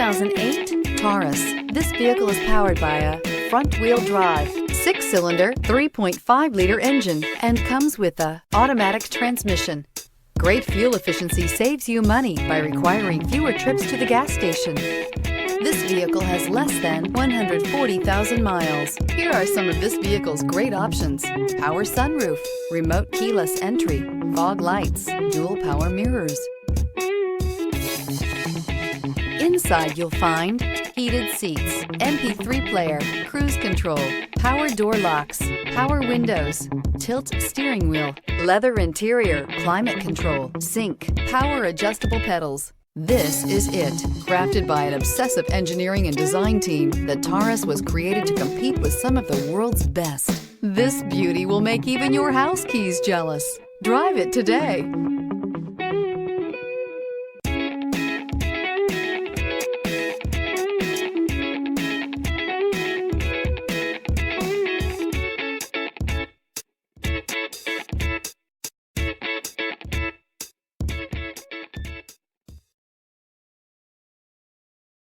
2008 Taurus. This vehicle is powered by a front-wheel drive, 6-cylinder, 3.5-liter engine, and comes with a automatic transmission. Great fuel efficiency saves you money by requiring fewer trips to the gas station. This vehicle has less than 140,000 miles. Here are some of this vehicle's great options: power sunroof, remote keyless entry, fog lights, dual power mirrors. Inside you'll find heated seats, MP3 player, cruise control, power door locks, power windows, tilt steering wheel, leather interior, climate control, sync, power adjustable pedals. This is it. Crafted by an obsessive engineering and design team, the Taurus was created to compete with some of the world's best. This beauty will make even your house keys jealous. Drive it today.